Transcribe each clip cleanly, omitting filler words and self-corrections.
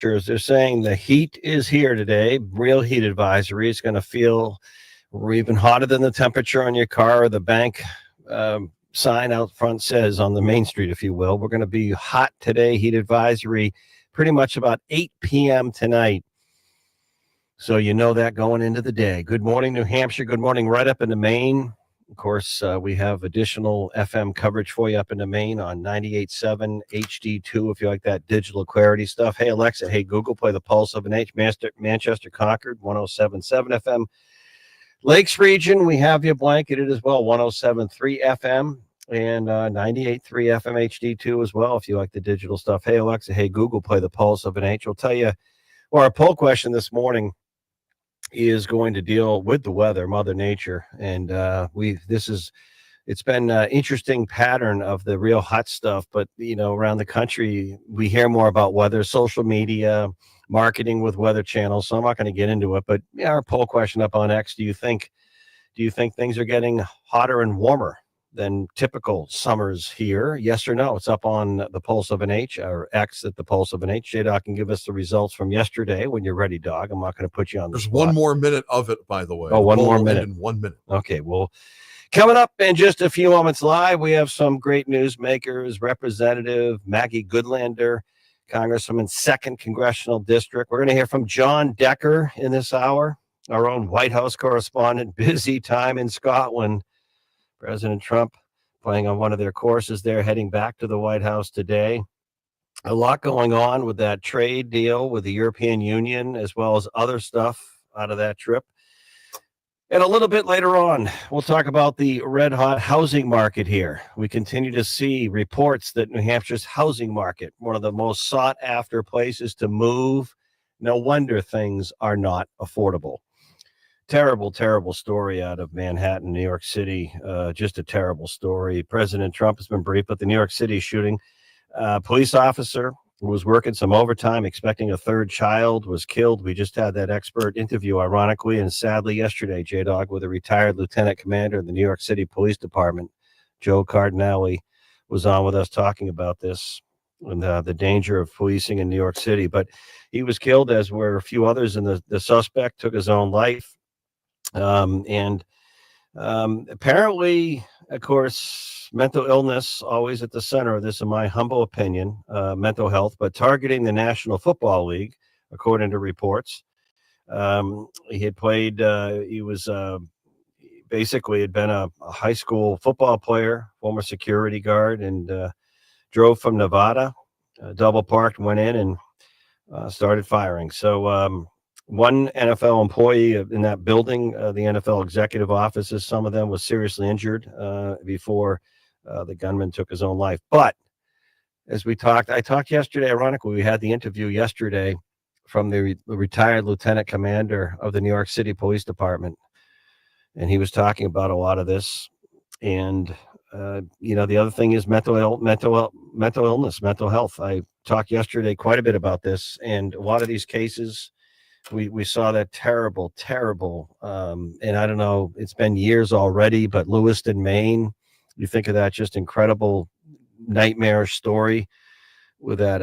They're saying the heat is here today. Real heat advisory. It's going to feel even hotter than the temperature on your car or the bank sign out front says on the main street, if you will. We're going to be hot today. Heat advisory pretty much about 8 p.m. tonight. So you know that going into the day. Good morning, New Hampshire. Good morning right up into Maine. Of course, we have additional FM coverage for you up into Maine on 98.7 HD2 if you like that digital clarity stuff. Hey, Alexa. Hey, Google, play the Pulse of an H. Manchester Concord, 107.7 FM. Lakes region, we have you blanketed as well, 107.3 FM and 98.3 FM HD2 as well if you like the digital stuff. Hey, Alexa. Hey, Google, play the Pulse of an H. We'll tell you, well, our poll question this morning is going to deal with the weather, Mother Nature, and it's been an interesting pattern of the real hot stuff. But around the country, we hear more about weather, social media, marketing with weather channels. So I'm not going to get into it. But our poll question up on X: Do you think things are getting hotter and warmer than typical summers here? Yes or no? It's up on the Pulse of an H, or X at the Pulse of an H. J-Doc can give us the results from yesterday when you're ready, Dog. I'm not going to put you on the spot. There's one more minute of it, by the way. Oh, one more minute. In 1 minute. Okay, well, coming up in just a few moments live, we have some great newsmakers. Representative Maggie Goodlander, Congresswoman, 2nd Congressional District. We're going to hear from John Decker in this hour, our own White House correspondent. Busy time in Scotland. President Trump playing on one of their courses there, heading back to the White House today. A lot going on with that trade deal with the European Union, as well as other stuff out of that trip. And a little bit later on, we'll talk about the red-hot housing market here. We continue to see reports that New Hampshire's housing market, one of the most sought-after places to move. No wonder things are not affordable. Terrible, terrible story out of Manhattan, New York City. Just a terrible story. President Trump has been briefed, but the New York City shooting, police officer who was working some overtime, expecting a third child, was killed. We just had that expert interview, ironically, and sadly yesterday, J-Dog, with a retired lieutenant commander of the New York City Police Department, Joe Cardinale, was on with us talking about this and the danger of policing in New York City. But he was killed, as were a few others, and the suspect took his own life. Apparently, of course, mental illness always at the center of this, in my humble opinion, mental health, but targeting the National Football League, according to reports. He had played, he was basically had been a high school football player, former security guard, and drove from Nevada, double parked, went in and started firing. So, one NFL employee in that building, the NFL executive offices, some of them was seriously injured before the gunman took his own life. But as I talked yesterday, ironically, we had the interview yesterday from the retired lieutenant commander of the New York City Police Department. And he was talking about a lot of this. And, the other thing is mental illness, mental health. I talked yesterday quite a bit about this, and a lot of these cases, we saw that terrible, and I don't know, it's been years already, but Lewiston, Maine, you think of that just incredible nightmarish story with that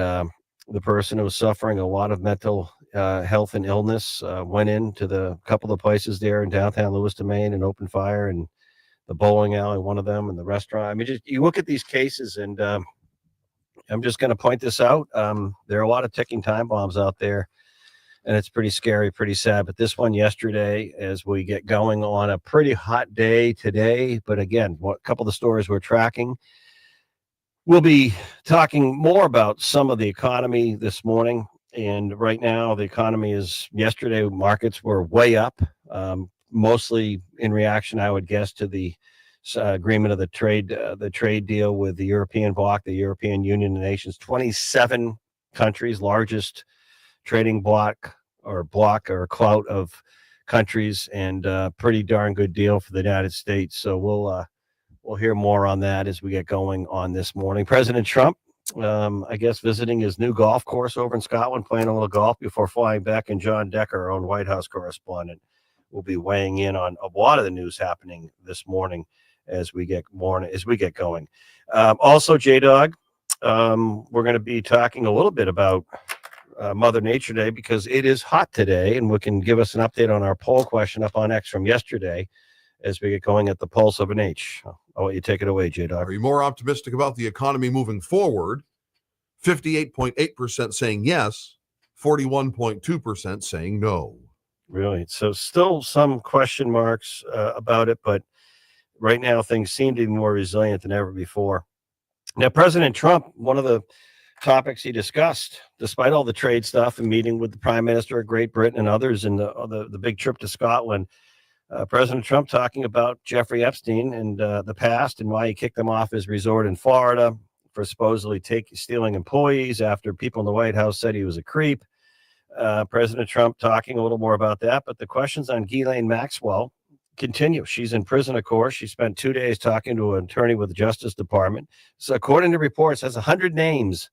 the person who was suffering a lot of mental health and illness went into the couple of places there in downtown Lewiston, Maine, and opened fire, and the bowling alley, one of them, and the restaurant. I mean, just you look at these cases, and I'm just going to point this out. There are a lot of ticking time bombs out there. And it's pretty scary, pretty sad. But this one yesterday, as we get going on a pretty hot day today. But again, a couple of the stories we're tracking. We'll be talking more about some of the economy this morning. And right now, the economy yesterday, markets were way up, mostly in reaction, I would guess, to the agreement of the trade deal with the European bloc, the European Union of Nations, 27 countries, largest trading block or clout of countries, and pretty darn good deal for the United States. So we'll hear more on that as we get going on this morning. President Trump, I guess, visiting his new golf course over in Scotland, playing a little golf before flying back, and John Decker, our own White House correspondent, will be weighing in on a lot of the news happening this morning as we get going. Also, J-Dog, we're going to be talking a little bit about Mother Nature Day because it is hot today, and we can give us an update on our poll question up on X from yesterday as we get going at the pulse of an H. I'll let you take it away, J-Dog. Are you more optimistic about the economy moving forward? 58.8% saying yes, 41.2% saying no. Really? So still some question marks about it, but right now things seem to be more resilient than ever before. Now, President Trump, one of the topics he discussed, despite all the trade stuff and meeting with the Prime Minister of Great Britain and others in the big trip to Scotland, President Trump talking about Jeffrey Epstein and the past and why he kicked him off his resort in Florida for supposedly stealing employees after people in the White House said he was a creep. President Trump talking a little more about that, but the questions on Ghislaine Maxwell continue. She's in prison, of course. She spent 2 days talking to an attorney with the Justice Department. So according to reports, has 100 names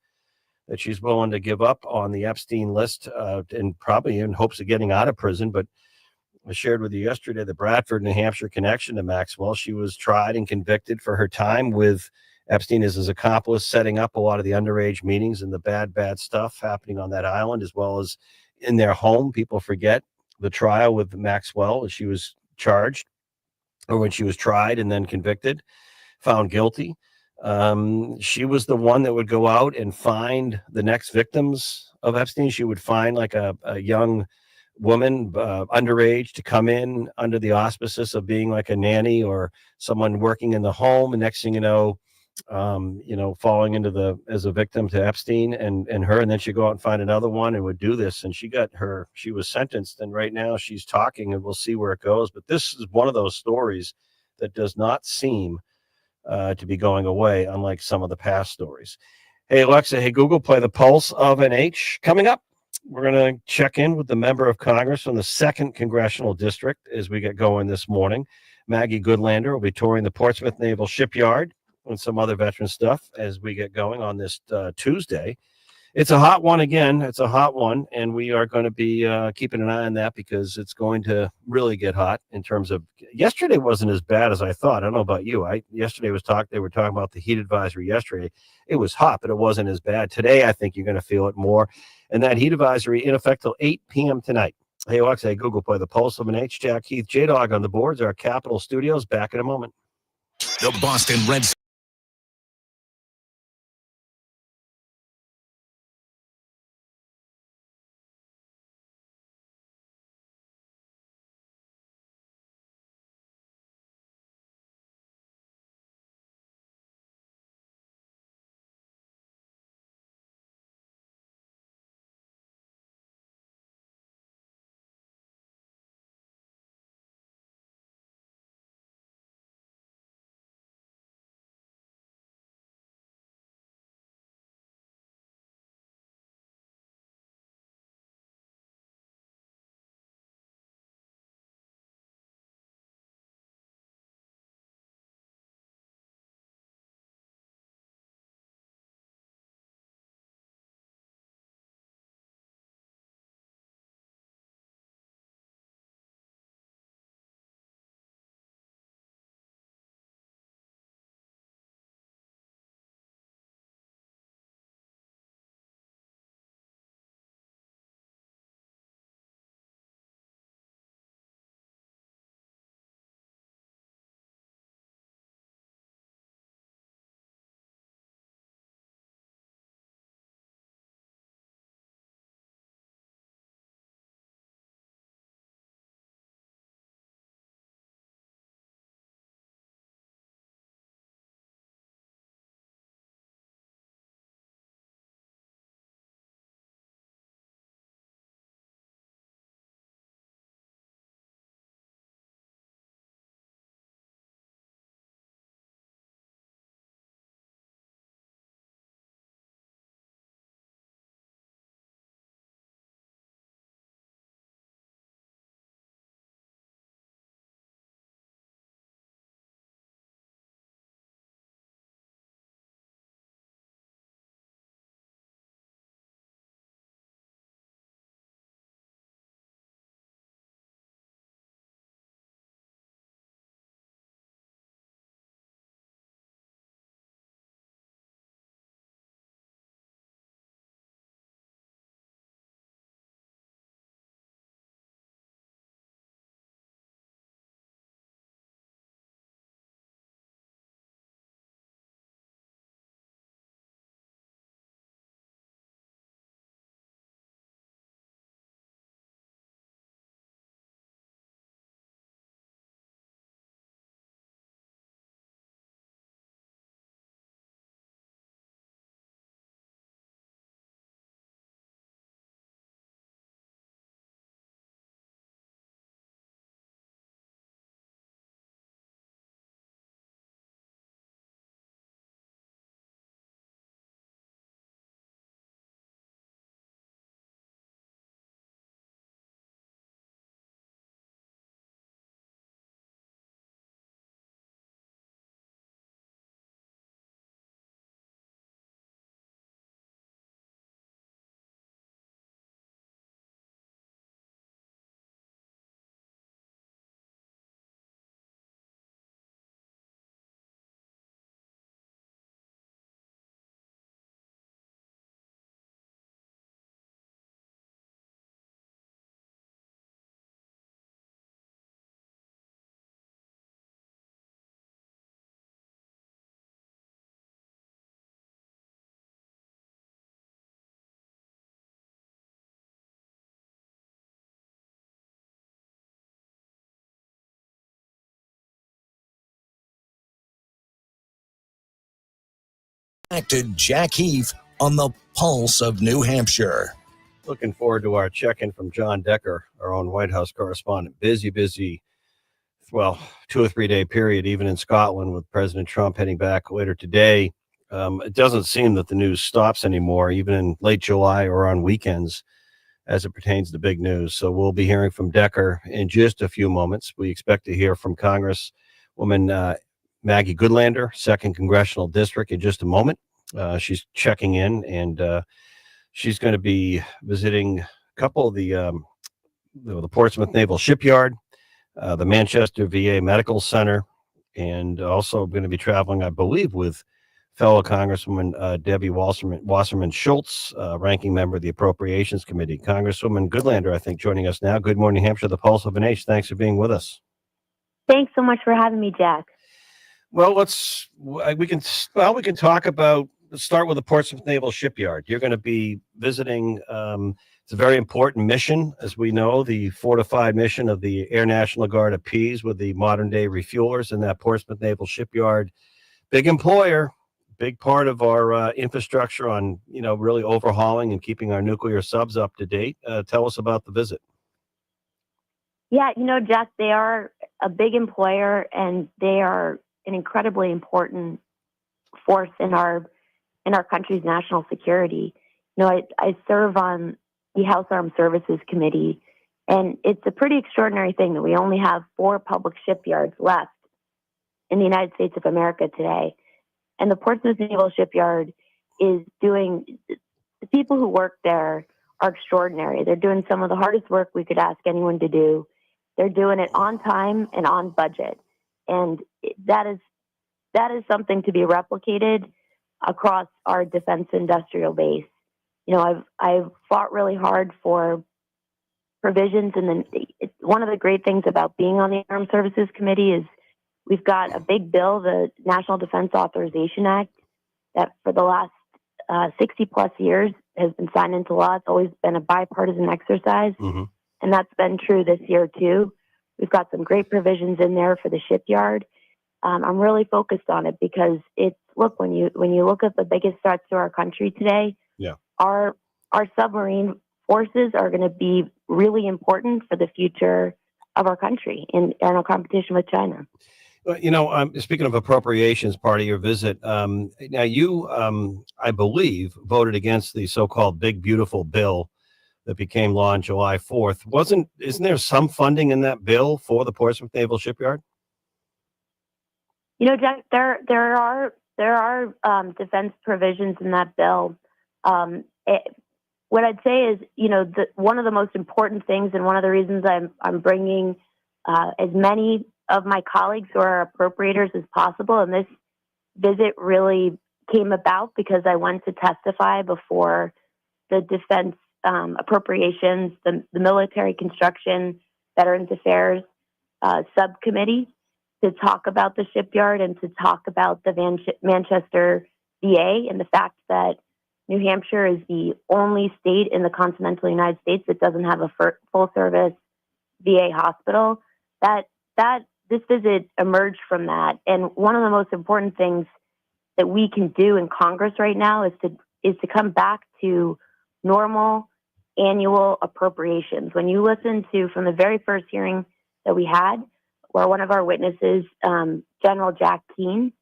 that she's willing to give up on the Epstein list, and probably in hopes of getting out of prison. But I shared with you yesterday the Bradford, New Hampshire connection to Maxwell. She was tried and convicted for her time with Epstein as his accomplice, setting up a lot of the underage meetings and the bad stuff happening on that island, as well as in their home. People forget the trial with Maxwell as she was charged, or when she was tried and then convicted, found guilty. She was the one that would go out and find the next victims of Epstein. She would find like a young woman, underage, to come in under the auspices of being like a nanny or someone working in the home. And next thing falling into as a victim to Epstein and her, and then she'd go out and find another one and would do this. And she was sentenced, and right now she's talking, and we'll see where it goes. But this is one of those stories that does not seem to be going away, unlike some of the past stories. Hey, Alexa, hey, Google, play the pulse of an H. Coming up, we're going to check in with the member of Congress from the 2nd Congressional District as we get going this morning. Maggie Goodlander will be touring the Portsmouth Naval Shipyard and some other veteran stuff as we get going on this Tuesday. It's a hot one again. It's a hot one, and we are going to be keeping an eye on that because it's going to really get hot in terms of yesterday wasn't as bad as I thought. I don't know about you. Yesterday they were talking about the heat advisory yesterday. It was hot, but it wasn't as bad. Today, I think you're going to feel it more. And that heat advisory in effect till 8 p.m. tonight. Hey, Alexa, hey, Google, play the pulse of an H. Jack, Heath, J-Dog on the boards, our Capitol Studios. Back in a moment. The Boston Red Back to Jack Heath on the Pulse of New Hampshire. Looking forward to our check-in from John Decker, our own White House correspondent. Busy, well, 2 or 3 day period, even in Scotland, with President Trump heading back later today. It doesn't seem that the news stops anymore, even in late July or on weekends, as it pertains to big news. So we'll be hearing from Decker in just a few moments. We expect to hear from Congresswoman Maggie Goodlander, 2nd Congressional District, in just a moment. She's checking in, and she's going to be visiting a couple of the Portsmouth Naval Shipyard, the Manchester VA Medical Center, and also going to be traveling, I believe, with fellow Congresswoman Debbie Wasserman Schultz, ranking member of the Appropriations Committee. Congresswoman Goodlander, I think, joining us now. Good morning, Hampshire, the Pulse of an H. Thanks for being with us. Thanks so much for having me, Jack. Well, we can talk about. Let's start with the Portsmouth Naval Shipyard. You're going to be visiting. It's a very important mission, as we know, the fortified mission of the Air National Guard appease with the modern day refuelers in that Portsmouth Naval Shipyard. Big employer, big part of our infrastructure on, really overhauling and keeping our nuclear subs up to date. Tell us about the visit. Yeah, Jack, they are a big employer, and they are an incredibly important force in our country's national security. I serve on the House Armed Services Committee, and it's a pretty extraordinary thing that we only have 4 public shipyards left in the United States of America today. And the Portsmouth Naval Shipyard is doing, the people who work there are extraordinary. They're doing some of the hardest work we could ask anyone to do. They're doing it on time and on budget. And that is something to be replicated across our defense industrial base. I've fought really hard for provisions, and then one of the great things about being on the Armed Services Committee is we've got a big bill, the National Defense Authorization Act, that for the last 60 plus years has been signed into law. It's always been a bipartisan exercise, and that's been true this year too. We've got some great provisions in there for the shipyard. I'm really focused on it because when you look at the biggest threats to our country today, our submarine forces are going to be really important for the future of our country in our competition with China. Well, speaking of appropriations, part of your visit, now you, I believe, voted against the so-called Big Beautiful Bill that became law on July 4th. Isn't there some funding in that bill for the Portsmouth Naval Shipyard? Jack, there are defense provisions in that bill. What I'd say is, one of the most important things, and one of the reasons I'm bringing as many of my colleagues who are appropriators as possible, and this visit really came about because I went to testify before the Defense Appropriations, the Military Construction, Veterans Affairs Subcommittee, to talk about the shipyard and to talk about the Manchester VA and the fact that New Hampshire is the only state in the continental United States that doesn't have a full service VA hospital. This visit emerged from that. And one of the most important things that we can do in Congress right now is to come back to normal annual appropriations. When you listen to, from the very first hearing that we had, where one of our witnesses, General Jack Keane,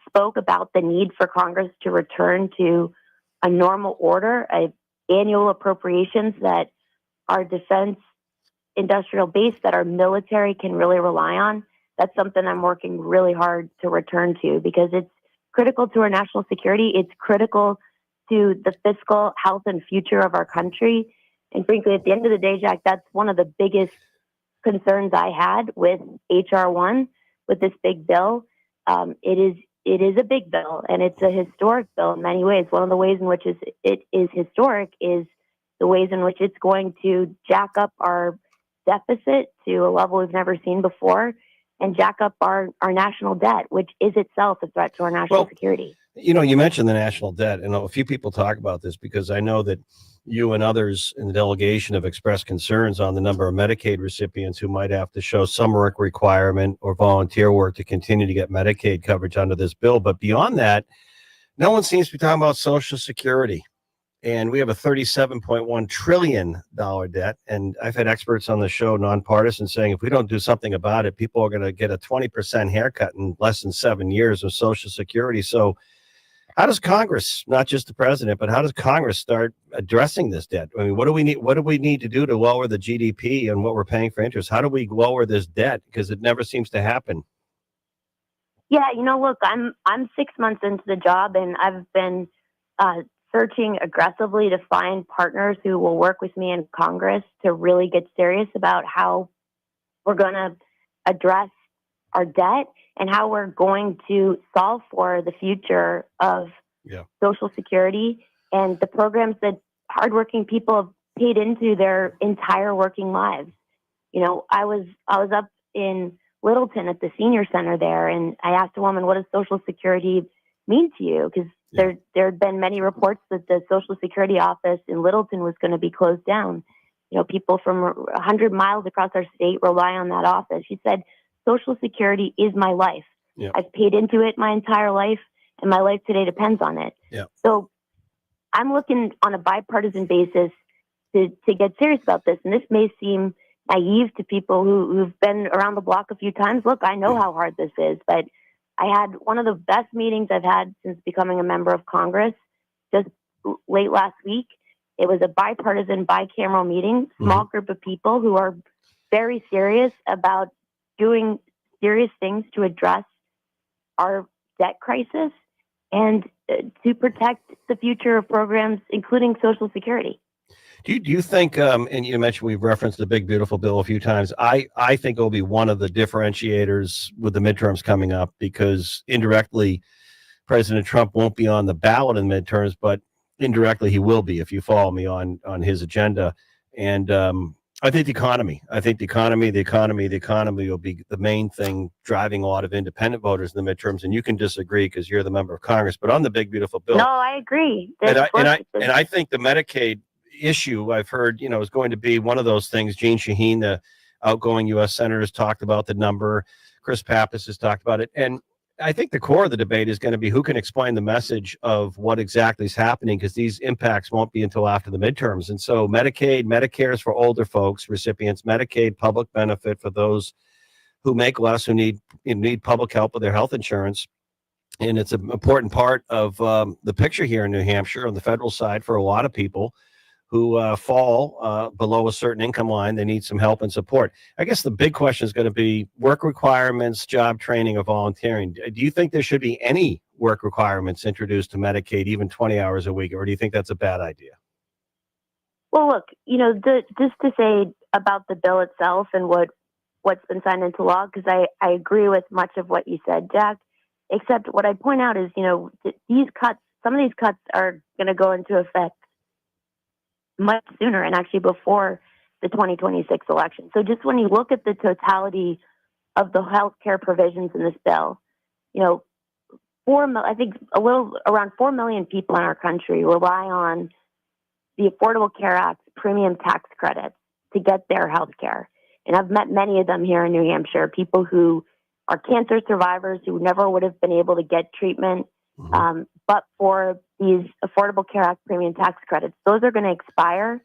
spoke about the need for Congress to return to a normal order of annual appropriations that our defense industrial base, that our military can really rely on. That's something I'm working really hard to return to because it's critical to our national security. It's critical to the fiscal health and future of our country. And frankly, at the end of the day, Jack, that's one of the biggest concerns I had with H.R. 1, with this big bill. It is a big bill, and it's a historic bill in many ways. One of the ways in which it is historic is the ways in which it's going to jack up our deficit to a level we've never seen before and jack up our national debt, which is itself a threat to our national security. You mentioned the national debt, and a few people talk about this because I know that you and others in the delegation have expressed concerns on the number of Medicaid recipients who might have to show some work requirement or volunteer work to continue to get Medicaid coverage under this bill. But beyond that, No one seems to be talking about Social Security. And we have a $37.1 trillion debt. And I've had experts on the show, nonpartisan, saying if we don't do something about it, people are going to get a 20% haircut in less than 7 years of Social Security. So how does Congress, not just the president, but how does Congress start addressing this debt? I mean, what do we need? What do we need to do to lower the GDP and what we're paying for interest? How do we lower this debt? Because it never seems to happen. Yeah, look, I'm 6 months into the job, and I've been searching aggressively to find partners who will work with me in Congress to really get serious about how we're going to address our debt and how we're going to solve for the future of Social Security and the programs that hardworking people have paid into their entire working lives. I was up in Littleton at the senior center there, and I asked a woman, "What does Social Security mean to you?" Because there had been many reports that the Social Security office in Littleton was going to be closed down. People from 100 miles across our state rely on that office. She said, "Social Security is my life. Yeah. I've paid into it my entire life, and my life today depends on it." Yeah. So I'm looking on a bipartisan basis to get serious about this. And this may seem naive to people who've been around the block a few times. Look, I know how hard this is, but I had one of the best meetings I've had since becoming a member of Congress just late last week. It was a bipartisan, bicameral meeting, small group of people who are very serious about doing serious things to address our debt crisis and to protect the future of programs, including Social Security. Do you think, and you mentioned we've referenced the big, beautiful bill a few times. I think it will be one of the differentiators with the midterms coming up because indirectly, President Trump won't be on the ballot in the midterms, but indirectly he will be if you follow me on his agenda. And I think the economy will be the main thing driving a lot of independent voters in the midterms. And you can disagree because you're the member of Congress, but on the big, beautiful bill. No, I agree. And I think the Medicaid issue I've heard, is going to be one of those things. Gene Shaheen, the outgoing U.S. senator, has talked about the number. Chris Pappas has talked about it. And I think the core of the debate is going to be who can explain the message of what exactly is happening, because these impacts won't be until after the midterms. And so Medicaid, Medicare is for older folks, recipients, Medicaid, public benefit for those who make less, who need public help with their health insurance. And it's an important part of the picture here in New Hampshire on the federal side for a lot of people who fall below a certain income line. They need some help and support. I guess the big question is going to be work requirements, job training, or volunteering. Do you think there should be any work requirements introduced to Medicaid, even 20 hours a week, or do you think that's a bad idea? Well, look, just to say about the bill itself and what's been signed into law, because I agree with much of what you said, Jack, except what I point out is, these cuts, some of these cuts are going to go into effect much sooner and actually before the 2026 election. So just when you look at the totality of the healthcare provisions in this bill, I think around 4 million people in our country rely on the Affordable Care Act premium tax credits to get their health care. And I've met many of them here in New Hampshire, people who are cancer survivors who never would have been able to get treatment, but for these Affordable Care Act premium tax credits. Those are going to expire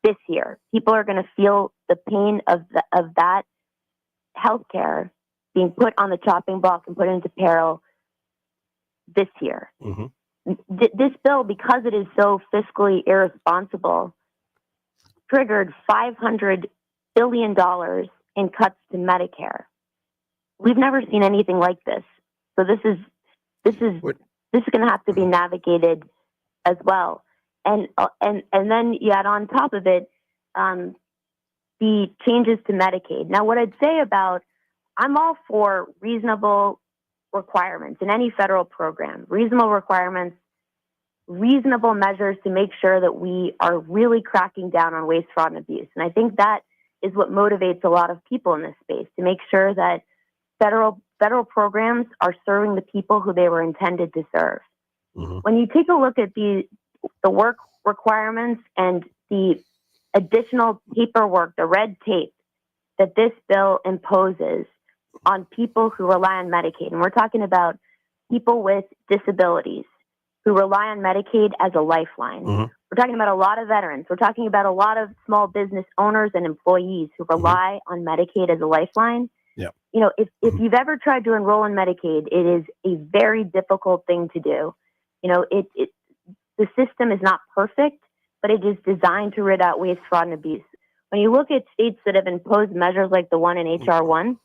this year. People are going to feel the pain of that health care being put on the chopping block and put into peril this year. This bill, because it is so fiscally irresponsible, triggered $500 billion in cuts to Medicare. We've never seen anything like this. So this is going to have to be navigated as well. And then you add on top of it the changes to Medicaid. Now, what I'd say I'm all for reasonable requirements in any federal program, reasonable requirements, reasonable measures to make sure that we are really cracking down on waste, fraud, and abuse. And I think that is what motivates a lot of people in this space, to make sure that federal programs are serving the people who they were intended to serve. When you take a look at the work requirements and the additional paperwork, the red tape that this bill imposes on people who rely on Medicaid, and we're talking about people with disabilities, who rely on Medicaid as a lifeline. Mm-hmm. We're talking about a lot of veterans. We're talking about a lot of small business owners and employees who rely on Medicaid as a lifeline. Yeah. You know, if you've ever tried to enroll in Medicaid, it is a very difficult thing to do. You know, the system is not perfect, but it is designed to rid out waste, fraud, and abuse. When you look at states that have imposed measures like the one in HR 1,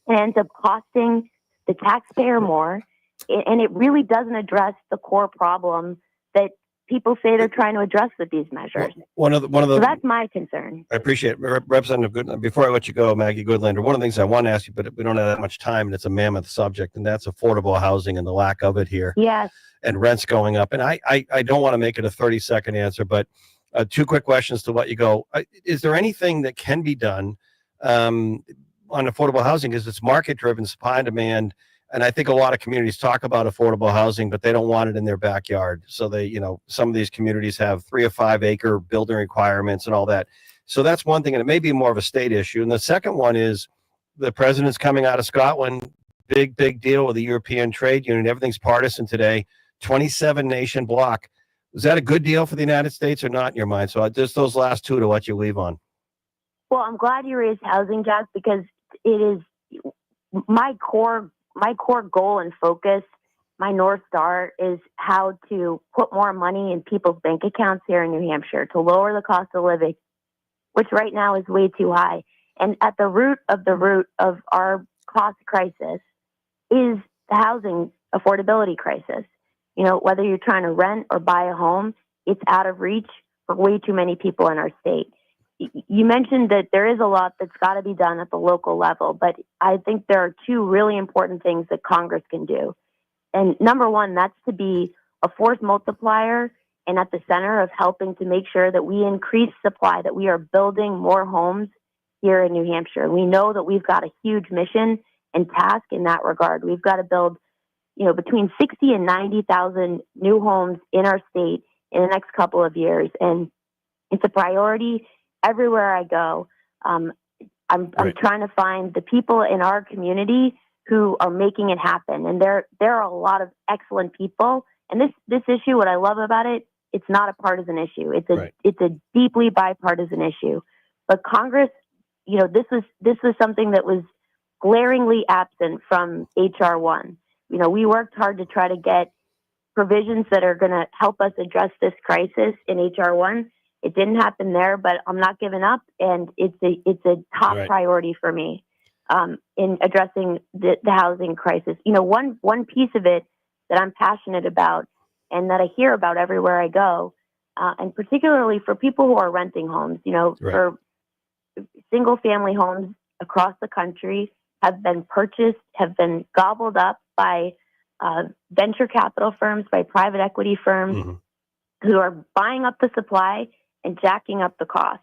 it ends up costing the taxpayer more, and it really doesn't address the core problem that people say they're trying to address with these measures. So that's my concern. I appreciate it. Representative Goodlander. Before I let you go, Maggie Goodlander, one of the things I want to ask you, but we don't have that much time, and it's a mammoth subject, and that's affordable housing and the lack of it here. Yes. And rents going up. And I don't want to make it a 30-second answer, but two quick questions to let you go. Is there anything that can be done on affordable housing? Because it's market-driven, supply and demand. And I think a lot of communities talk about affordable housing, but they don't want it in their backyard. So they, you know, some of these communities have 3 or 5 acre building requirements and all that. So that's one thing. And it may be more of a state issue. And the second one is the president's coming out of Scotland. Big deal with the European Trade Union. Everything's partisan today. 27 nation block. Is that a good deal for the United States or not in your mind? So just those last two to let you leave on. Well, I'm glad you raised housing, Jack, because it is my core goal and focus. My North Star is how to put more money in people's bank accounts here in New Hampshire to lower the cost of living, which right now is way too high. And at the root of our cost crisis is the housing affordability crisis. You know, whether you're trying to rent or buy a home, it's out of reach for way too many people in our state. You mentioned that there is a lot that's got to be done at the local level, but I think there are two really important things that Congress can do. And number one, that's to be a force multiplier and at the center of helping to make sure that we increase supply, that we are building more homes here in New Hampshire. We know that we've got a huge mission and task in that regard. We've got to build, you know, between 60 and 90,000 new homes in our state in the next couple of years. And it's a priority everywhere I go. I'm trying to find the people in our community who are making it happen. And there are a lot of excellent people. And this issue, what I love about it, it's not a partisan issue. It's a deeply bipartisan issue. But Congress, you know, this was something that was glaringly absent from HR 1. You know, we worked hard to try to get provisions that are going to help us address this crisis in HR 1. It didn't happen there, but I'm not giving up, and it's a top priority for me in addressing the housing crisis. You know, one piece of it that I'm passionate about and that I hear about everywhere I go, and particularly for people who are renting homes, you know, for single family homes across the country have been purchased, have been gobbled up by venture capital firms, by private equity firms who are buying up the supply and jacking up the cost.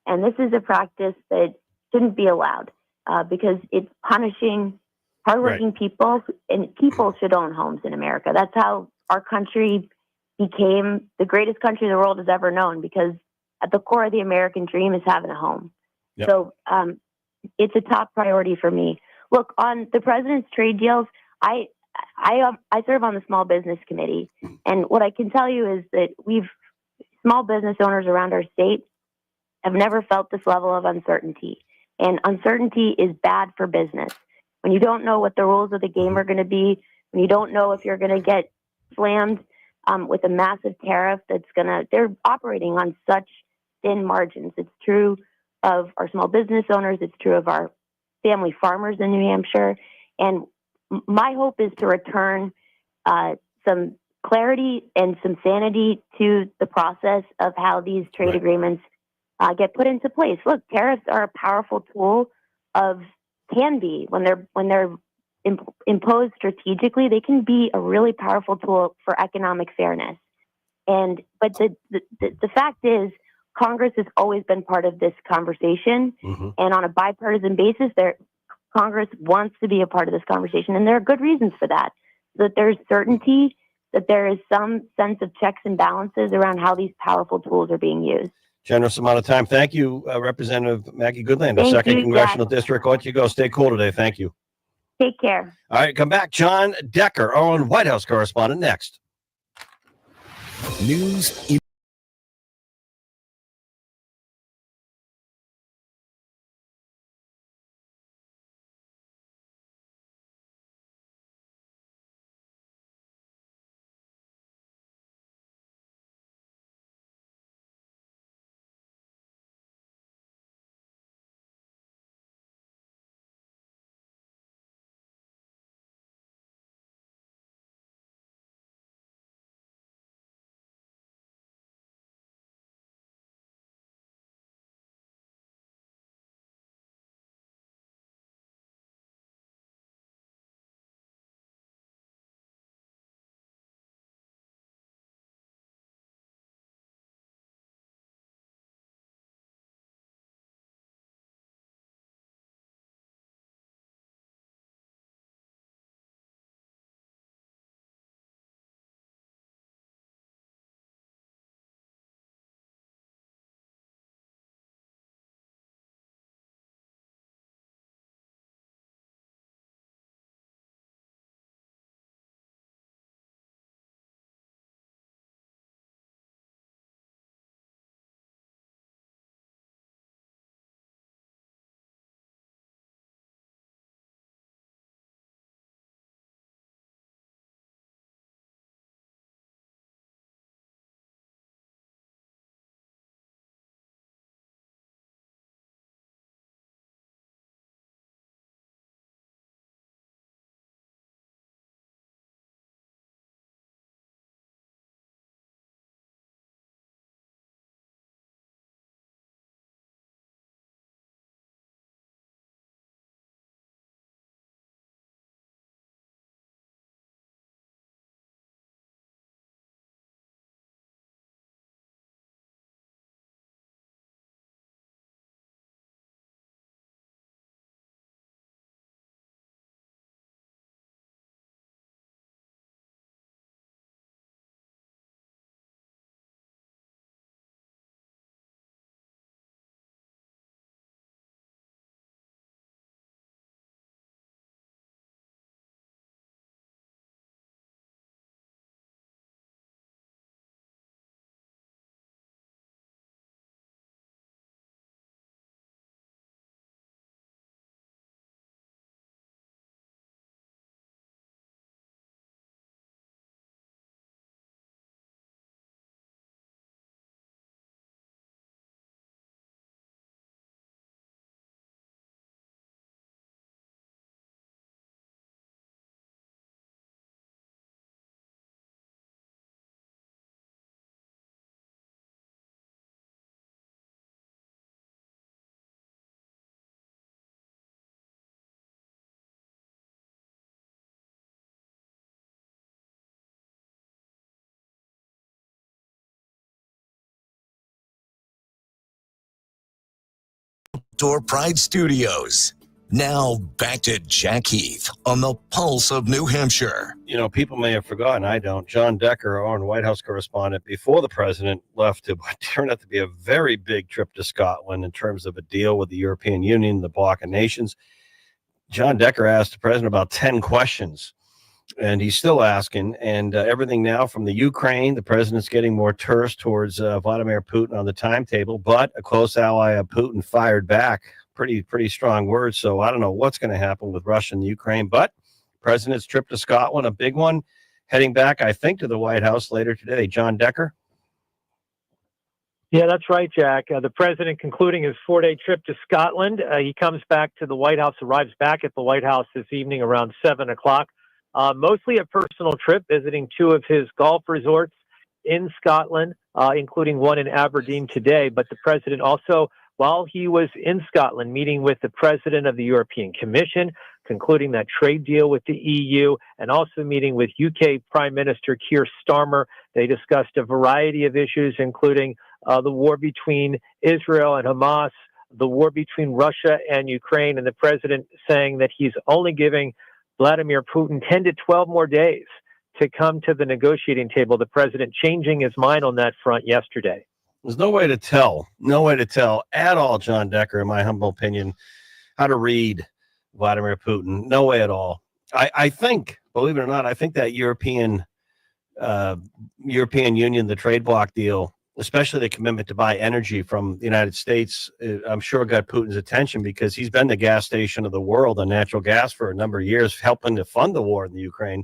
And this is a practice that shouldn't be allowed because it's punishing hardworking people, and people should own homes in America. That's how our country became the greatest country the world has ever known, because at the core of the American dream is having a home. Yep. So it's a top priority for me. Look, on the president's trade deals, I serve on the Small Business Committee, and what I can tell you is that small business owners around our state have never felt this level of uncertainty, and uncertainty is bad for business. When you don't know what the rules of the game are going to be, when you don't know if you're going to get slammed with a massive tariff they're operating on such thin margins. It's true of our small business owners. It's true of our family farmers in New Hampshire. And my hope is to return some clarity and some sanity to the process of how these trade agreements get put into place. Look, tariffs are a powerful tool when they're imposed strategically. They can be a really powerful tool for economic fairness. But the fact is, Congress has always been part of this conversation, and on a bipartisan basis, Congress wants to be a part of this conversation, and there are good reasons for that. That there's certainty, that there is some sense of checks and balances around how these powerful tools are being used. Generous amount of time. Thank you, Representative Maggie Goodlander, Second Congressional District. I'll let you go. Stay cool today. Thank you. Take care. All right, come back. John Decker, our own White House correspondent, next. News. Outdoor Pride Studios. Now back to Jack Heath on the Pulse of New Hampshire. You know, people may have forgotten, I don't. John Decker, our White House correspondent, before the president left to what turned out to be a very big trip to Scotland in terms of a deal with the European Union, the bloc of nations. John Decker asked the president about 10 questions, and he's still asking. And everything now from the Ukraine, the president's getting more terse towards Vladimir Putin on the timetable, but a close ally of Putin fired back. Pretty strong words. So I don't know what's going to happen with Russia and Ukraine, but president's trip to Scotland, a big one, heading back, I think, to the White House later today. John Decker. Yeah, that's right, Jack. The president concluding his 4-day trip to Scotland. He comes back to the White House, arrives back at the White House this evening around 7 o'clock. Mostly a personal trip, visiting 2 of his golf resorts in Scotland, including one in Aberdeen today. But the president also, while he was in Scotland, meeting with the president of the European Commission, concluding that trade deal with the EU, and also meeting with UK Prime Minister Keir Starmer. They discussed a variety of issues, including the war between Israel and Hamas, the war between Russia and Ukraine, and the president saying that he's only giving Vladimir Putin 10 to 12 more days to come to the negotiating table. The president changing his mind on that front yesterday. There's no way to tell at all, John Decker, in my humble opinion, how to read Vladimir Putin. No way at all. I think, believe it or not, I think that European uh, European Union, the trade bloc deal, especially the commitment to buy energy from the United States, I'm sure got Putin's attention because he's been the gas station of the world on natural gas for a number of years, helping to fund the war in the Ukraine.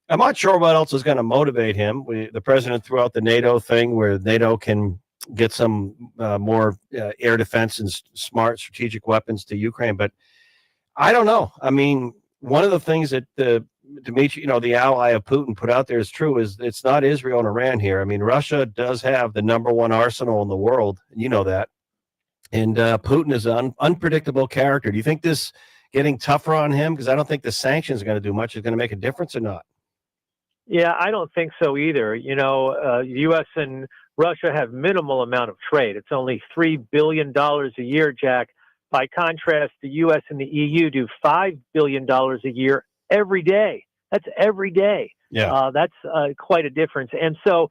I'm not sure what else is going to motivate him. The president threw out the NATO thing where NATO can get some more air defense and smart strategic weapons to Ukraine. But I don't know. I mean, one of the things that Dmitry, the ally of Putin, put out there is true is it's not Israel and Iran here. I mean, Russia does have the number one arsenal in the world. You know that. And Putin is an unpredictable character. Do you think this getting tougher on him? Because I don't think the sanctions are going to do much. Is going to make a difference or not? Yeah, I don't think so either. U.S. and Russia have minimal amount of trade. It's only $3 billion a year, Jack. By contrast, the U.S. and the EU do $5 billion a year every day. That's every day. Yeah. That's quite a difference. And so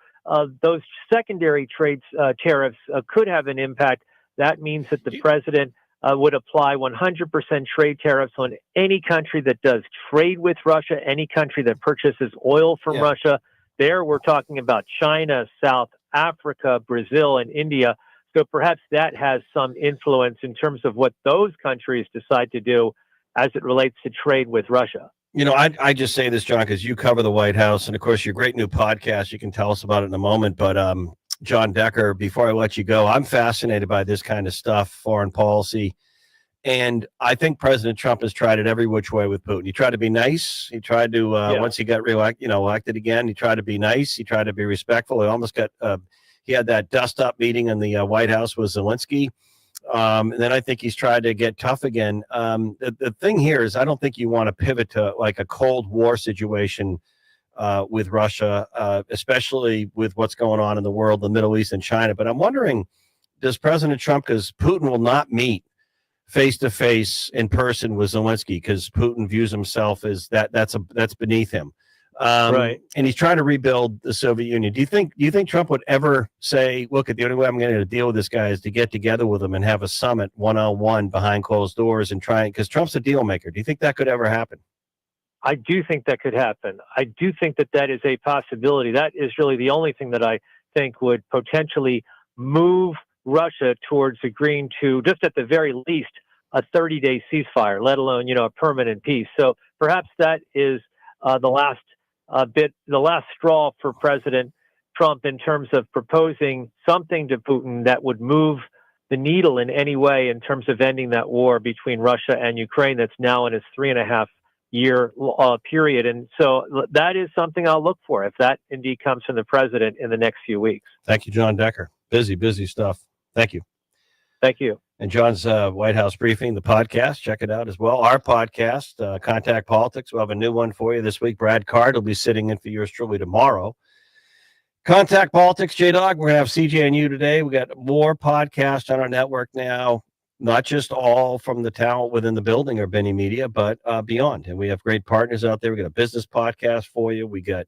those secondary trade tariffs could have an impact. That means that the president would apply 100% trade tariffs on any country that does trade with Russia, any country that purchases oil from Russia. There, we're talking about China, South Africa, Brazil, and India. So perhaps that has some influence in terms of what those countries decide to do as it relates to trade with Russia. I just say this, John, because you cover the White House, and of course, your great new podcast. You can tell us about it in a moment. But John Decker, before I let you go, I'm fascinated by this kind of stuff, foreign policy. And I think President Trump has tried it every which way with Putin. He tried to be nice. He tried to, once he got elected again, he tried to be nice. He tried to be respectful. He almost got, he had that dust up meeting in the White House with Zelensky. And then I think he's tried to get tough again. The thing here is I don't think you want to pivot to like a Cold War situation with Russia, especially with what's going on in the world, the Middle East and China. But I'm wondering, does President Trump, because Putin will not meet face to face in person with Zelensky because Putin views himself as that's beneath him. Right. And he's trying to rebuild the Soviet Union. Do you think Trump would ever say, look, the only way I'm going to deal with this guy is to get together with him and have a summit one-on-one behind closed doors and try, because Trump's a deal maker. Do you think that could ever happen? I do think that could happen. I do think that is a possibility. That is really the only thing that I think would potentially move Russia towards agreeing to, just at the very least, a 30-day ceasefire, let alone, a permanent peace. So perhaps that is the last straw for President Trump in terms of proposing something to Putin that would move the needle in any way in terms of ending that war between Russia and Ukraine that's now in its 3.5-year period. And so that is something I'll look for if that indeed comes from the president in the next few weeks. Thank you, John Decker. Busy stuff. Thank you. Thank you. And John's White House Briefing, the podcast, check it out as well. Our podcast, Contact Politics, we'll have a new one for you this week. Brad Card will be sitting in for yours truly tomorrow. Contact Politics, J-Dog, we're going to have CJ and you today. We got more podcasts on our network now, not just all from the talent within the building or Benny Media, but beyond. And we have great partners out there. We got a business podcast for you. We got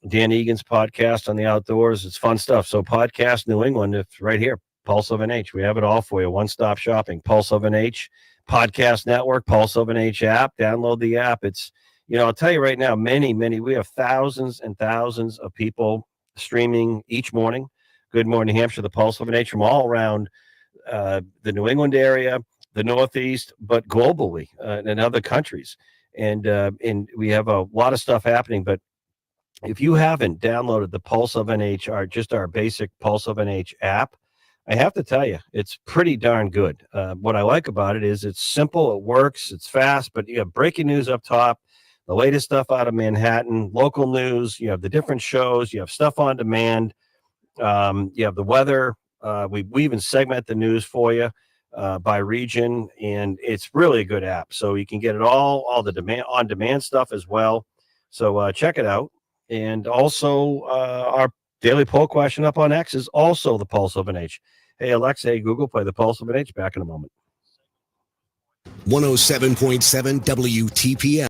Dan Egan's podcast on the outdoors. It's fun stuff. So Podcast New England, it's right here. Pulse of NH. We have it all for you. One-stop shopping. Pulse of NH podcast network, Pulse of NH app. Download the app. It's, I'll tell you right now, many, we have thousands and thousands of people streaming each morning. Good Morning New Hampshire, the Pulse of NH from all around the New England area, the Northeast, but globally in other countries. And we have a lot of stuff happening, but if you haven't downloaded the Pulse of NH, our basic Pulse of NH app, I have to tell you, it's pretty darn good. What I like about it is it's simple, it works, it's fast, but you have breaking news up top, the latest stuff out of Manhattan, local news, you have the different shows, you have stuff on demand, you have the weather. We even segment the news for you by region, and it's really a good app. So you can get it all the on-demand stuff as well. So check it out. And also our daily poll question up on X is also the Pulse of NH. Hey, Alexa, hey, Google, play the Pulse of NH. Back in a moment. 107.7 WTPL.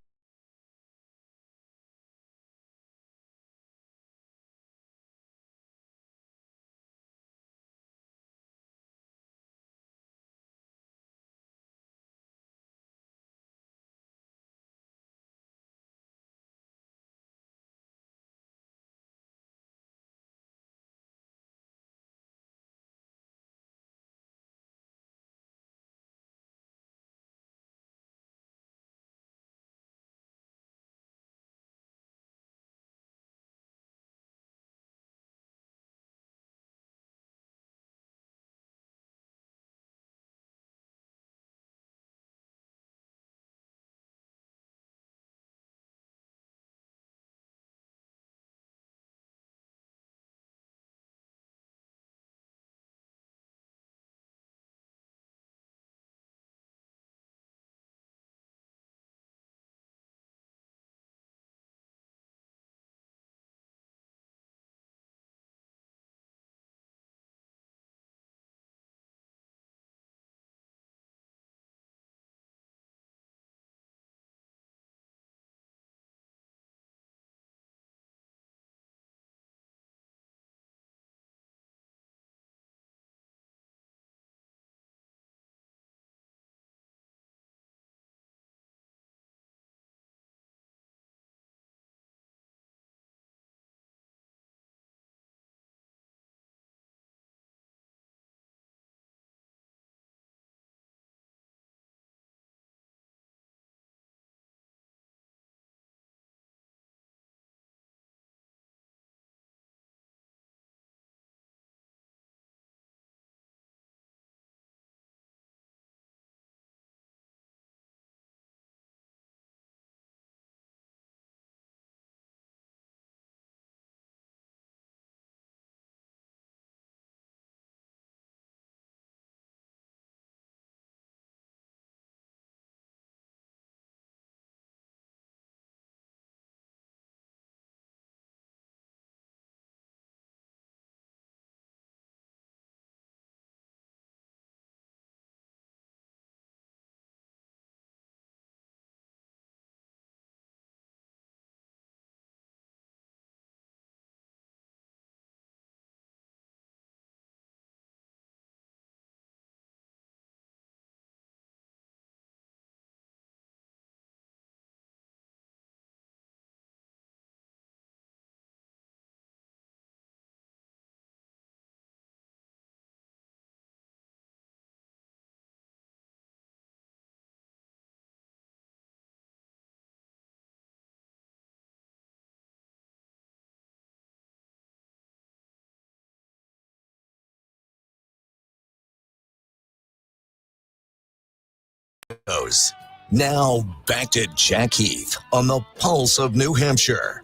Studios. Now back to Jack Heath on the Pulse of New Hampshire.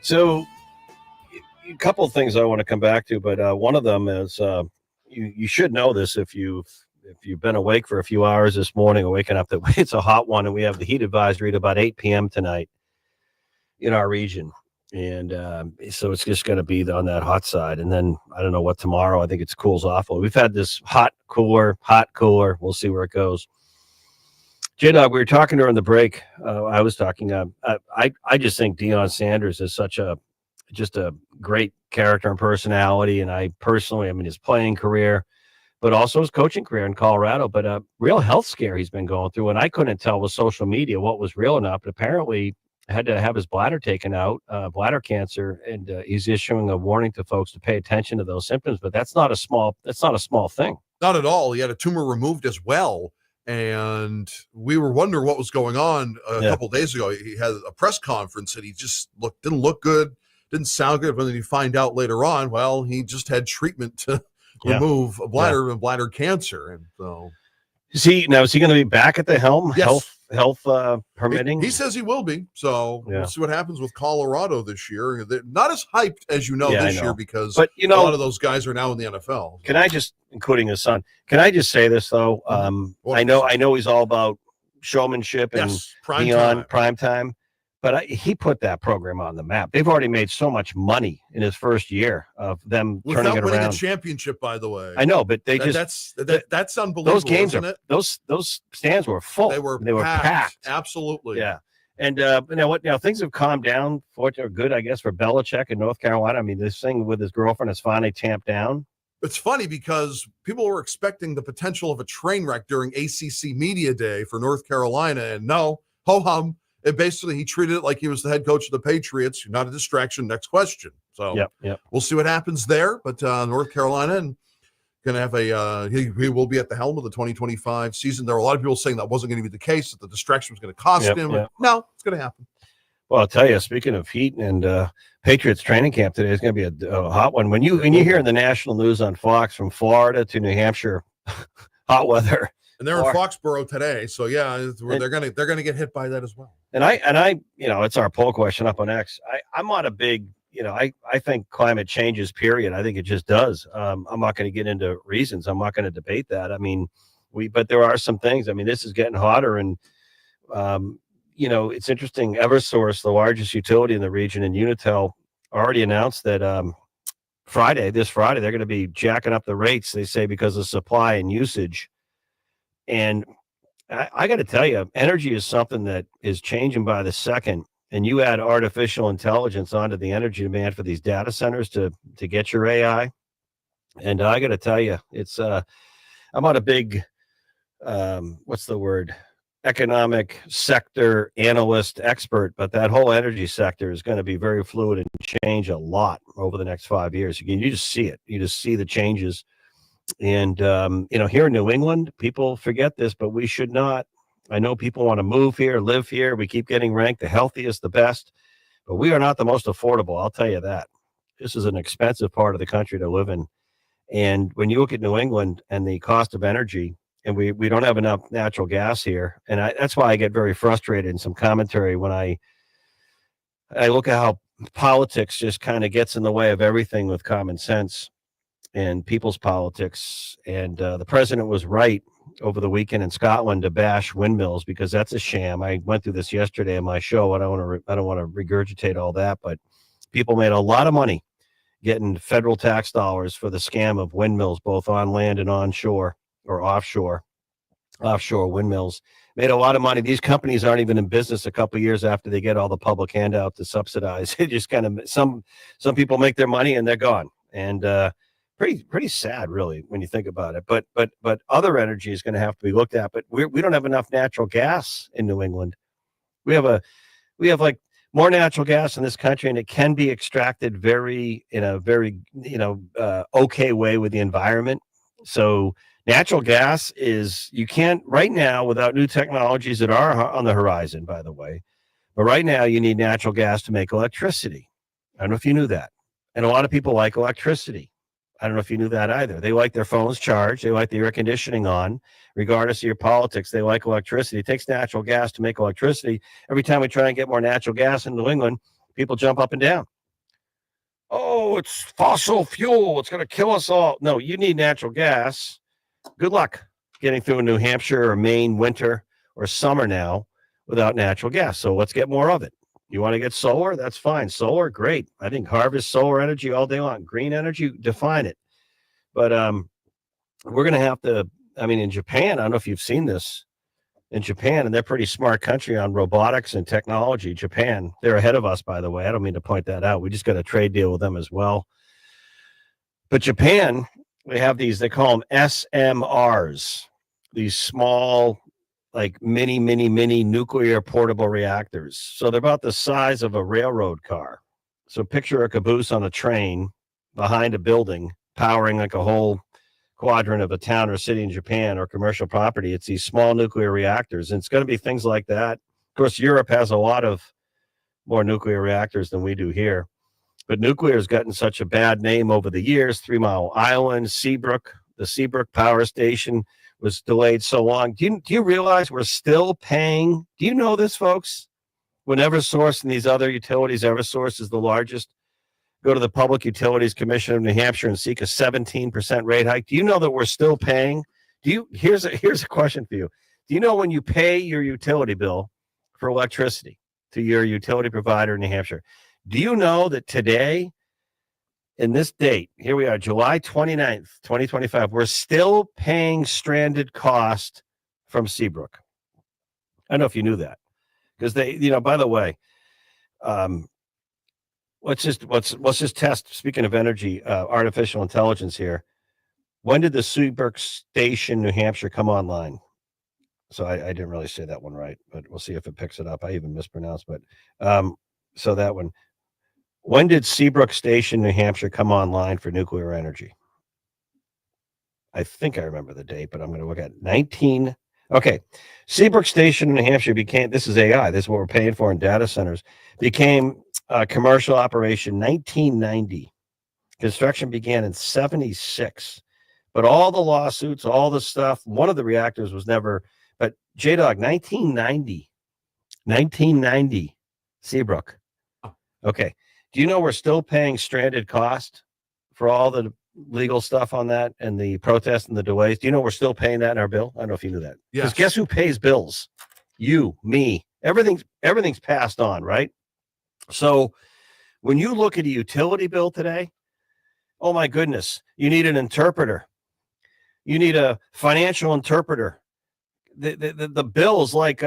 So, a couple of things I want to come back to, but one of them is you should know this if you've been awake for a few hours this morning or waking up, that it's a hot one, and we have the heat advisory at about 8 p.m. tonight in our region. And so it's just going to be on that hot side. And then I don't know what tomorrow. I think it cools off. We've had this hot, cooler. We'll see where it goes. J-Dog, we were talking during the break. I was talking. I just think Deion Sanders is just a great character and personality. And I mean, his playing career, but also his coaching career in Colorado. But a real health scare he's been going through. And I couldn't tell with social media what was real or not. But apparently had to have his bladder taken out, bladder cancer. And he's issuing a warning to folks to pay attention to those symptoms. But that's not a small thing. Not at all. He had a tumor removed as well. And we were wondering what was going on a couple of days ago. He had a press conference and he just didn't look good, didn't sound good. But then you find out later on, well, he just had treatment to remove a bladder and bladder cancer. And so is he going to be back at the helm? Yes. Health permitting? He says he will be. So we'll see what happens with Colorado this year. They're not as hyped as this year because a lot of those guys are now in the NFL. Can I just, including his son, can I just say this though? I know he's all about showmanship and prime time, but he put that program on the map. They've already made so much money in his first year of them turning it winning around. A championship, by the way. I know, but that's unbelievable. Those games isn't it? Those stands were full. They were packed. Absolutely. Yeah. And now things have calmed down for good, I guess, for Belichick in North Carolina. I mean, this thing with his girlfriend is finally tamped down. It's funny because people were expecting the potential of a train wreck during ACC Media Day for North Carolina, and no, ho-hum. It basically, he treated it like he was the head coach of the Patriots. Not a distraction. Next question. So we'll see what happens there. But North Carolina and going to have he will be at the helm of the 2025 season. There are a lot of people saying that wasn't going to be the case, that the distraction was going to cost him. Yep. No, it's going to happen. Well, I'll tell you, speaking of heat and Patriots training camp today is going to be a hot one. When you hear in the national news on Fox from Florida to New Hampshire, hot weather. And they're in Foxborough today, so they're gonna get hit by that as well. And I it's our poll question up on X. I'm not a big, I think climate changes, period. I think it just does. I'm not going to get into reasons. I'm not going to debate that. I mean, but there are some things. I mean, this is getting hotter, and it's interesting. Eversource, the largest utility in the region, and Unitel already announced that this Friday, they're going to be jacking up the rates. They say because of supply and usage. And I got to tell you, energy is something that is changing by the second. And you add artificial intelligence onto the energy demand for these data centers to get your AI. And I got to tell you, it's I'm not a big economic sector analyst expert, but that whole energy sector is going to be very fluid and change a lot over the next 5 years. Again, you just see it. You just see the changes. And, here in New England, people forget this, but we should not. I know people want to move here, live here. We keep getting ranked the healthiest, the best, but we are not the most affordable. I'll tell you that. This is an expensive part of the country to live in. And when you look at New England and the cost of energy, and we don't have enough natural gas here. And that's why I get very frustrated in some commentary when I look at how politics just kind of gets in the way of everything with common sense and people's politics. And the president was right over the weekend in Scotland to bash windmills because that's a sham. I went through this yesterday in my show. I don't want to regurgitate all that, but people made a lot of money getting federal tax dollars for the scam of windmills, both on land and onshore or offshore windmills. Made a lot of money. These companies aren't even in business a couple of years after they get all the public handout to subsidize. It just kind of some people make their money and they're gone. And pretty sad, really, when you think about it. But other energy is going to have to be looked at. But we don't have enough natural gas in New England. We have like more natural gas in this country, and it can be extracted in a very okay way with the environment. So natural gas you can't right now without new technologies that are on the horizon, by the way. But right now you need natural gas to make electricity. I don't know if you knew that. And a lot of people like electricity. I don't know if you knew that either. They like their phones charged. They like the air conditioning on, regardless of your politics. They like electricity. It takes natural gas to make electricity. Every time we try and get more natural gas in New England, people jump up and down. Oh, it's fossil fuel. It's going to kill us all. No, you need natural gas. Good luck getting through a New Hampshire or Maine winter or summer now without natural gas. So let's get more of it. You want to get solar? That's fine. Solar, great. I think harvest solar energy all day long. Green energy, define it. But we're going to have to, I mean, in Japan, I don't know if you've seen this, in Japan, and they're a pretty smart country on robotics and technology. Japan, they're ahead of us, by the way. I don't mean to point that out. We just got a trade deal with them as well. But Japan, they have these, they call them SMRs, these small, like mini nuclear portable reactors. So they're about the size of a railroad car. So picture a caboose on a train behind a building, powering like a whole quadrant of a town or city in Japan or commercial property. It's these small nuclear reactors, and it's going to be things like that. Of course, Europe has a lot of more nuclear reactors than we do here, but nuclear has gotten such a bad name over the years. 3 Mile Island, Seabrook, the Seabrook Power Station was delayed so long. Do you realize we're still paying? Do you know this, folks? When Eversource and these other utilities, Eversource is the largest, go to the Public Utilities Commission of New Hampshire and seek a 17% rate hike. Do you know that we're still paying? Here's a question for you. Do you know when you pay your utility bill for electricity to your utility provider in New Hampshire, do you know that today, in this date, here we are, July 29th, 2025, we're still paying stranded cost from Seabrook? I don't know if you knew that, because they, by the way, let's just test, speaking of energy, artificial intelligence here. When did the Seabrook Station, New Hampshire, come online? So I didn't really say that one right, but we'll see if it picks it up. I even mispronounced, but so that one. When did Seabrook Station, New Hampshire, come online for nuclear energy? I think I remember the date, but I'm going to look at 19. Okay. Seabrook Station, New Hampshire became, this is AI, this is what we're paying for in data centers, became a commercial operation 1990. Construction began in 76. But all the lawsuits, all the stuff, one of the reactors was never, but J-Dog, 1990, Seabrook. Okay. Do you know we're still paying stranded cost for all the legal stuff on that and the protests and the delays? Do you know we're still paying that in our bill? I don't know if you knew that. Yes. Because guess who pays bills? You, me. Everything's passed on, right? So when you look at a utility bill today, oh my goodness, you need an interpreter. You need a financial interpreter. The bill is like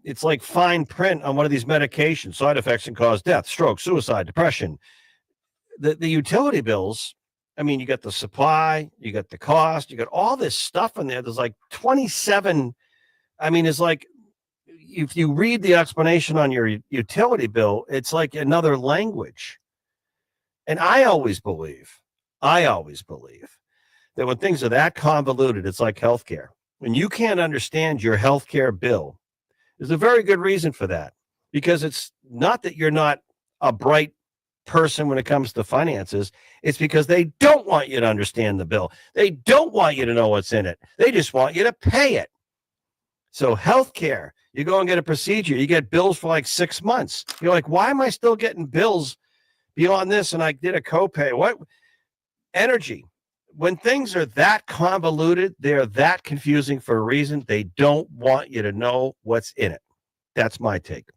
it's like fine print on one of these medications. Side effects can cause death, stroke, suicide, depression. The utility bills, I mean, you got the supply, you got the cost, you got all this stuff in there. There's like 27. I mean, it's like if you read the explanation on your utility bill, it's like another language. And I always believe that when things are that convoluted, it's like healthcare. When you can't understand your healthcare bill, there's a very good reason for that, because it's not that you're not a bright person when it comes to finances. It's because they don't want you to understand the bill. They don't want you to know what's in it. They just want you to pay it. So healthcare, you go and get a procedure, you get bills for like 6 months. You're like, why am I still getting bills beyond this? And I did a copay. What? Energy. When things are that convoluted, they're that confusing for a reason. They don't want you to know what's in it. That's my take.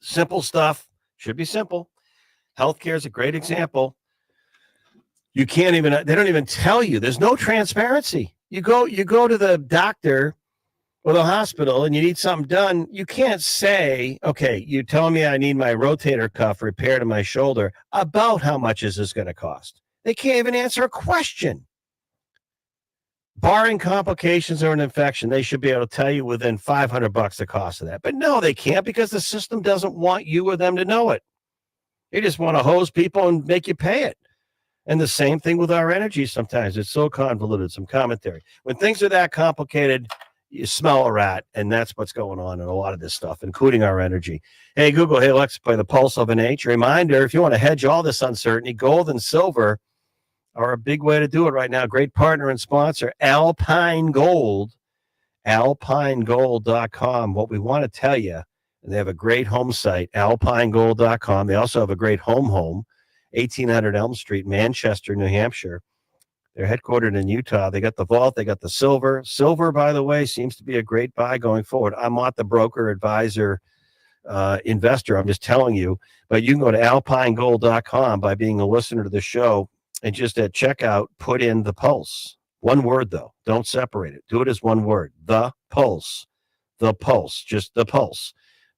Simple stuff should be simple. Healthcare is a great example. They don't even tell you. There's no transparency. You go to the doctor or the hospital and you need something done. You can't say, okay, you tell me I need my rotator cuff repaired in my shoulder. About how much is this going to cost? They can't even answer a question. Barring complications or an infection, they should be able to tell you within $500 the cost of that. But no, they can't, because the system doesn't want you or them to know it. They just want to hose people and make you pay it. And the same thing with our energy sometimes. It's so convoluted. Some commentary. When things are that complicated, you smell a rat, and that's what's going on in a lot of this stuff, including our energy. Hey, Google, hey, Alexa, play the Pulse of an H. Reminder, if you want to hedge all this uncertainty, gold and silver are a big way to do it right now. Great partner and sponsor, Alpine Gold, alpinegold.com. What we want to tell you, and they have a great home site, alpinegold.com. They also have a great home, 1800 Elm Street, Manchester, New Hampshire. They're headquartered in Utah. They got the vault. They got the silver. Silver, by the way, seems to be a great buy going forward. I'm not the broker, advisor, investor. I'm just telling you. But you can go to alpinegold.com by being a listener to the show and just at checkout, put in the pulse. One word, though. Don't separate it. Do it as one word. The pulse. The pulse. Just the pulse.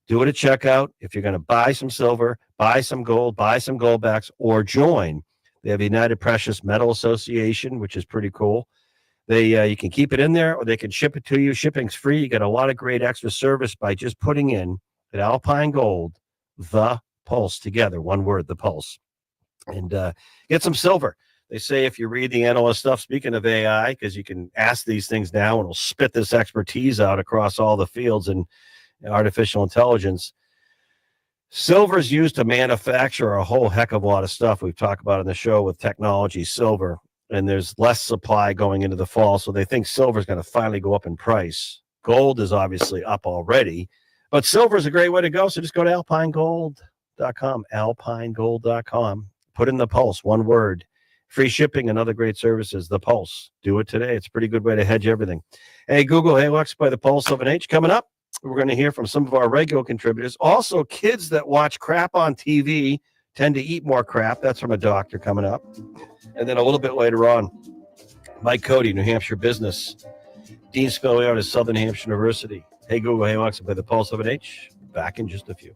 Do it at checkout. If you're going to buy some silver, buy some gold, buy some gold backs, or join. They have the United Precious Metal Association, which is pretty cool. They you can keep it in there, or they can ship it to you. Shipping's free. You get a lot of great extra service by just putting in at Alpine Gold, the pulse together. One word, the pulse. And get some silver. They say if you read the analyst stuff, speaking of AI, because you can ask these things now and it'll spit this expertise out across all the fields and artificial intelligence. Silver is used to manufacture a whole heck of a lot of stuff we've talked about in the show with technology, silver, and there's less supply going into the fall, so they think silver is going to finally go up in price. Gold is obviously up already, but silver is a great way to go, so just go to alpinegold.com, alpinegold.com. Put in the pulse, one word. Free shipping and other great services, the pulse. Do it today. It's a pretty good way to hedge everything. Hey, Google, hey, Alexa, by the Pulse of an H coming up. We're going to hear from some of our regular contributors. Also, kids that watch crap on TV tend to eat more crap. That's from a doctor coming up. And then a little bit later on, Mike Cody, New Hampshire Business. Dean Spilliard is Southern Hampshire University. Hey, Google, hey, Alexa, by the Pulse of an H. Back in just a few.